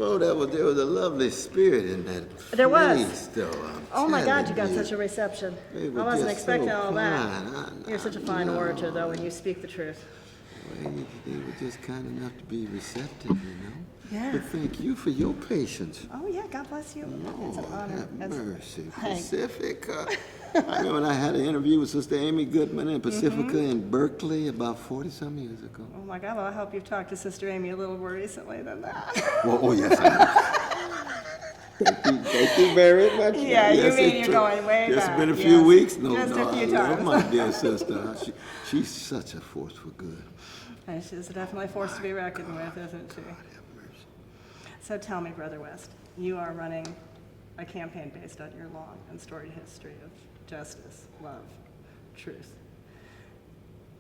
Well, there was a lovely spirit in that There was. place, though. Oh my God, you got telling such a reception. They I were wasn't just expecting so all that. kind. You're such a fine orator, though, when you speak the truth. Well, they were just kind enough to be receptive, you know. Yeah. But thank you for your patience. Oh yeah, God bless you. It's an Lord, honor. have mercy. Thanks. Pacifica. I remember when I had an interview with Sister Amy Goodman in Pacifica in Berkeley about 40-some years ago. Oh my God, well, I hope you've talked to Sister Amy a little more recently than that. Well, oh, yes, I have. Thank you very much. Yeah, Yes, you mean it's you're going way Just back. been a few Yes. weeks? No, Just no, a few I love times. my dear sister. She's such a force for good. And she's definitely a force to be reckoned with, isn't she? God have mercy. So tell me, Brother West, you are running a campaign based on your long and storied history of justice, love, truth.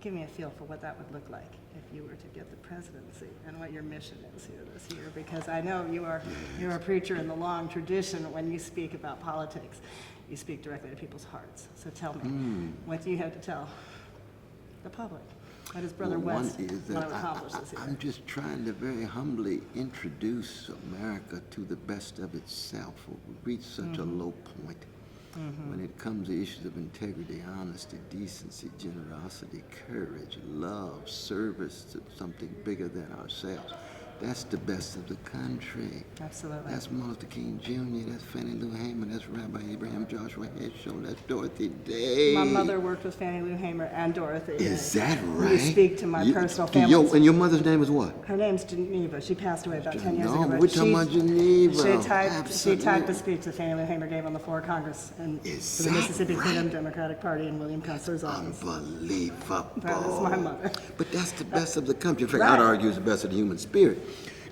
Give me a feel for what that would look like if you were to get the presidency and what your mission is here this year, because I know you're a preacher in the long tradition. When you speak about politics, you speak directly to people's hearts. So tell me, what do you have to tell the public? What does Brother Well, West one is want that to accomplish this year? I'm just trying to very humbly introduce America to the best of itself. We reach such a low point when it comes to issues of integrity, honesty, decency, generosity, courage, love, service to something bigger than ourselves. That's the best of the country. Absolutely. That's Martin Luther King Jr., that's Fannie Lou Hamer, that's Rabbi Abraham Joshua Heschel, that's Dorothy Day. My mother worked with Fannie Lou Hamer and Dorothy. Is that right? You speak to my personal family. And your mother's name is what? Her name's Geneva. She passed away about 10 years No, ago. we're talking about Geneva. She typed Absolutely. the speech that Fannie Lou Hamer gave on the floor of Congress and Is for the that Mississippi right? Freedom Democratic Party in William Kessler's office. Unbelievable. That is my mother. But that's the best of the country. In fact, Right. I'd argue it's the best of the human spirit.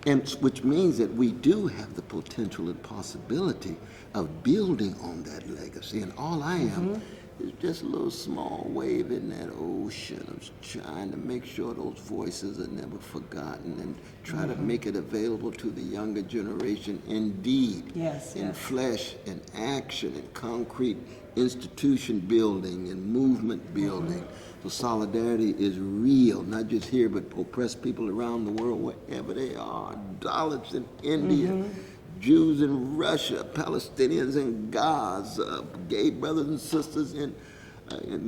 And which means that we do have the potential and possibility of building on that legacy. And all I am is just a little small wave in that ocean of trying to make sure those voices are never forgotten and try to make it available to the younger generation in deed, Yes, in yes. flesh, in action, in concrete institution building and movement building. So solidarity is real, not just here, but oppressed people around the world, wherever they are. Dalits in India, Jews in Russia, Palestinians in Gaza, gay brothers and sisters and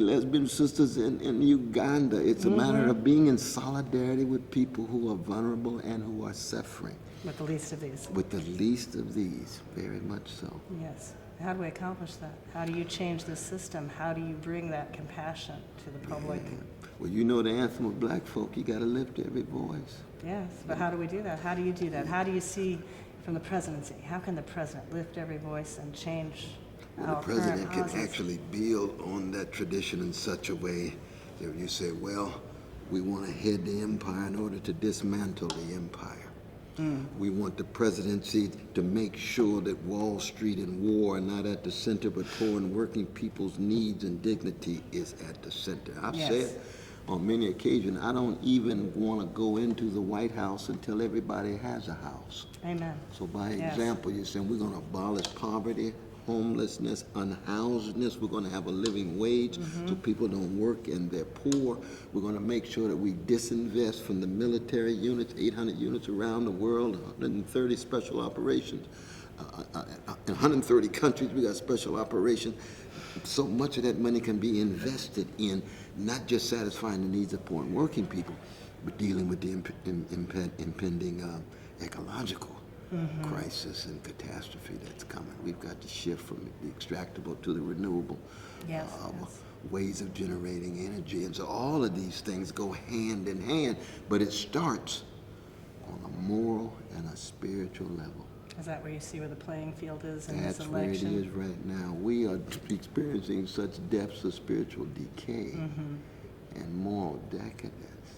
lesbian sisters in Uganda. It's a matter of being in solidarity with people who are vulnerable and who are suffering. With the least of these. With the least of these, very much so. Yes. How do we accomplish that? How do you change the system? How do you bring that compassion to the public? Well, you know the anthem of black folk, you gotta lift every voice. Yes, but how do we do that? How do you do that? How do you see from the presidency? How can the president lift every voice and change Well, our the president current can policies? actually build on that tradition in such a way that you say, well, we want to head the empire in order to dismantle the empire. We want the presidency to make sure that Wall Street and war are not at the center, but poor and working people's needs and dignity is at the center. I've Yes. said on many occasions, I don't even want to go into the White House until everybody has a house. Amen. So by Yes. example, you're saying we're going to abolish poverty, homelessness, unhousedness. We're going to have a living wage so people don't work and they're poor. We're going to make sure that we disinvest from the military units, 800 units around the world, 130 special operations. In 130 countries, we got special operations. So much of that money can be invested in not just satisfying the needs of poor and working people, but dealing with the impending ecological crisis and catastrophe that's coming. We've got to shift from the extractable to the renewable Yes, ways of generating energy. And so all of these things go hand in hand, but it starts on a moral and a spiritual level. Is that where you see where the playing field is in That's this where it election? is right now. We are experiencing such depths of spiritual decay and moral decadence,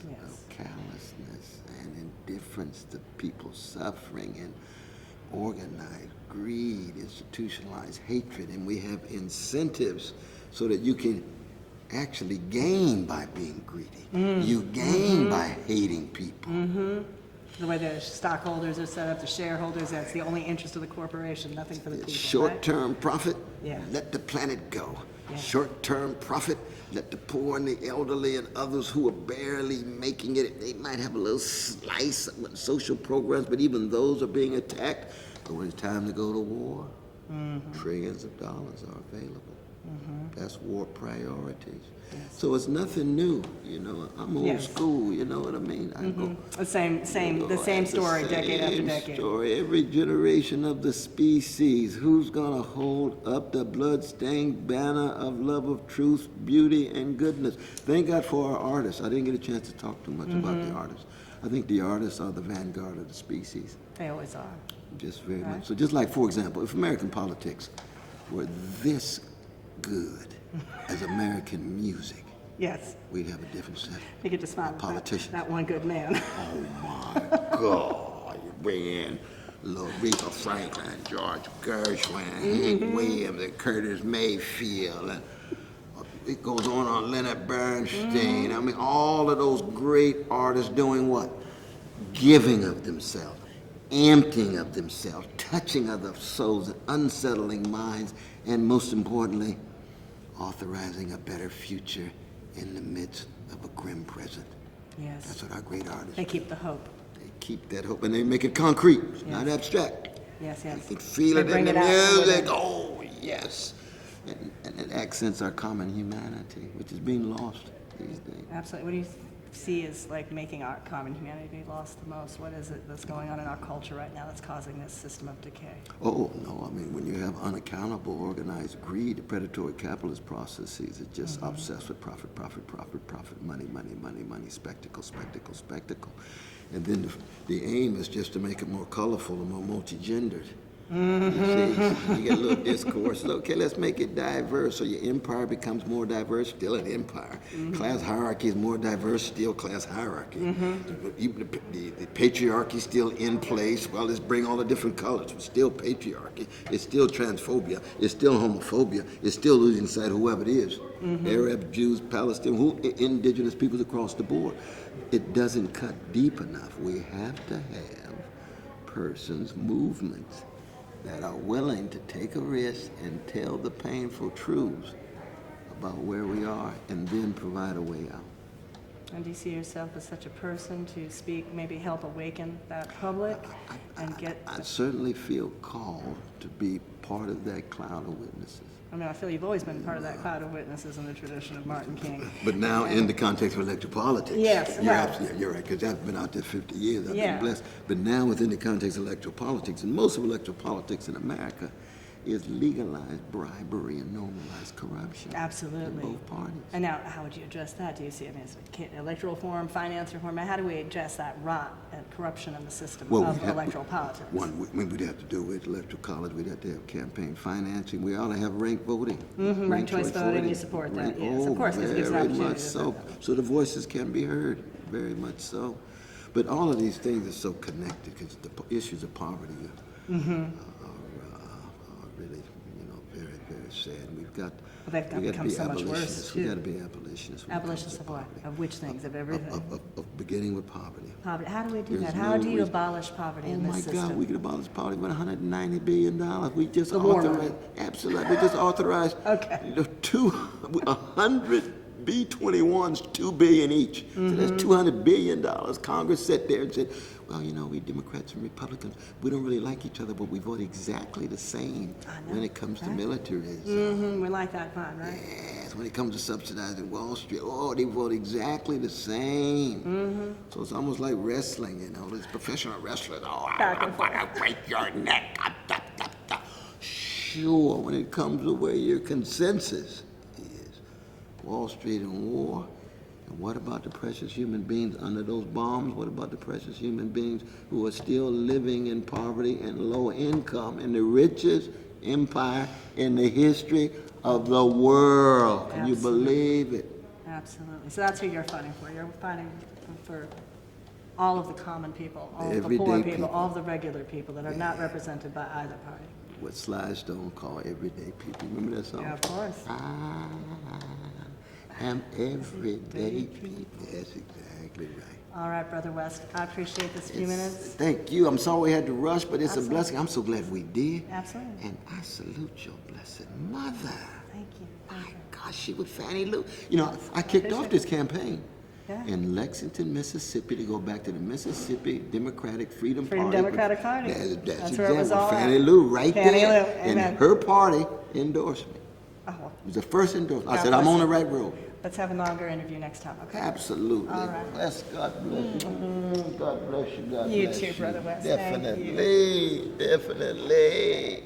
Yes. of callousness and indifference to people's suffering and organized greed, institutionalized hatred, and we have incentives so that you can actually gain by being greedy. You gain by hating people. The way the stockholders are set up, the shareholders, that's the only interest of the corporation, nothing for the people, right? Short-term profit, Yeah. let the planet go. Yeah. Short-term profit, let the poor and the elderly and others who are barely making it, they might have a little slice of social programs, but even those are being attacked. But when it's time to go to war, trillions of dollars are available. That's war priorities. So it's nothing new, you know. I'm old Yes. school, you know what I mean? I go, The same story, decade after same decade. story. Every generation of the species, who's gonna hold up the blood-stained banner of love of truth, beauty, and goodness? Thank God for our artists. I didn't get a chance to talk too much about the artists. I think the artists are the vanguard of the species, They always are. just very Right. much. So just like, for example, if American politics were this good as American music, Yes, we'd have a different set you get to smile of at politicians. that one good man. Oh my God! You bring in Aretha Franklin, George Gershwin, Hank Williams, and Curtis Mayfield, and it goes on Leonard Bernstein. I mean, all of those great artists doing what? Giving of themselves, emptying of themselves, touching other souls, and unsettling minds, and most importantly, authorizing a better future in the midst of a grim present. Yes, That's what our great artists they do. keep the hope. They keep that hope, and they make it concrete, not abstract. Yes, yes. You can feel They it in bring the it out from music. within. Oh, yes. And it accents our common humanity, which is being lost these days. Absolutely. What do you see as like making our common humanity lost the most? What is it that's going on in our culture right now that's causing this system of decay? Oh, no, I mean, when you have unaccountable organized greed, predatory capitalist processes, it's just obsessed with profit, profit, profit, profit, money, money, money, money, spectacle, spectacle, spectacle. And then the aim is just to make it more colorful and more multi-gendered. You see, you get a little discourse. Okay, let's make it diverse so your empire becomes more diverse, still an empire. Class hierarchy is more diverse, still class hierarchy. Even the patriarchy is still in place. Well, let's bring all the different colors. It's still patriarchy. It's still transphobia. It's still homophobia. It's still losing sight of whoever it is. Arab, Jews, Palestinians, indigenous peoples across the board. It doesn't cut deep enough. We have to have persons, movements that are willing to take a risk and tell the painful truths about where we are and then provide a way out. And do you see yourself as such a person to speak, maybe help awaken that public and get? I certainly feel called to be part of that cloud of witnesses. I mean, I feel you've always been part of that cloud of witnesses in the tradition of Martin King. But now in the context of electoral politics. Yes, You're right. absolutely, you're right, because I've been out there 50 years, I've Yeah. been blessed. But now within the context of electoral politics, and most of electoral politics in America is legalized bribery and normalized corruption. Absolutely. In both parties. And now, how would you address that? Do you see, I mean, electoral reform, finance reform, how do we address that rot and corruption in the system Well, of we'd have- electoral politics? We'd have to do with electoral college, we'd have to have campaign financing, we ought to have ranked voting. Ranked choice voting, you support that, yes, of course, 'cause it gives an Very opportunity much to so, vote. so the voices can be heard, very much so. But all of these things are so connected, because the issues of poverty are really, you know, very, very sad. We've got, Well, they've we got to become be so much worse, abolitionists, we too. got to be abolitionists. when it comes Abolitionists to of what? poverty. Of which things? Of everything? Of beginning with poverty. Poverty. How do we do There's that? How no do you reason- abolish poverty in this Oh system? my God, we could abolish poverty with $190 billion. We just The war authorized, money. absolutely, we just authorized Okay. 100 B-21s, $2 billion each. So that's $200 billion. Congress sat there and said, well, you know, we Democrats and Republicans, we don't really like each other, but we vote exactly the same when it comes to militarism. We like that fun, right? Yes, when it comes to subsidizing Wall Street, oh, they vote exactly the same. So it's almost like wrestling, you know, these professional wrestlers. Oh, I'm gonna break your neck. Sure, when it comes to where your consensus is, Wall Street and war. And what about the precious human beings under those bombs? What about the precious human beings who are still living in poverty and low income in the richest empire in the history of the world? Can you Absolutely. believe it? Absolutely. So that's who you're fighting for. You're fighting for all of the common people, all of the Everyday poor people, people. all of the regular people that are not represented by either party. What Sly Stone called everyday people. Remember that song? Yeah, of course. I am everyday people. That's exactly right. All right, Brother West, I appreciate this few minutes. Thank you. I'm sorry we had to rush, but it's Absolutely. a blessing. I'm so glad we did. Absolutely. And I salute your blessed mother. Thank you. Thank My you. gosh, she would Fannie Lou. You know, I kicked off this campaign Yeah. in Lexington, Mississippi, to go back to the Mississippi Democratic Freedom Party. Democratic Party. That's That's where it was exactly all Fannie at. Lou right Fannie there. Lou, amen. And her party endorsed me. Oh, well, It was the first endorsement. I God said, I'm bless on the you. right road. let's have a longer interview next time, okay? Absolutely. All right. Bless, God bless you. God bless you. God You bless too, Brother West. Thank you. Definitely. Definitely.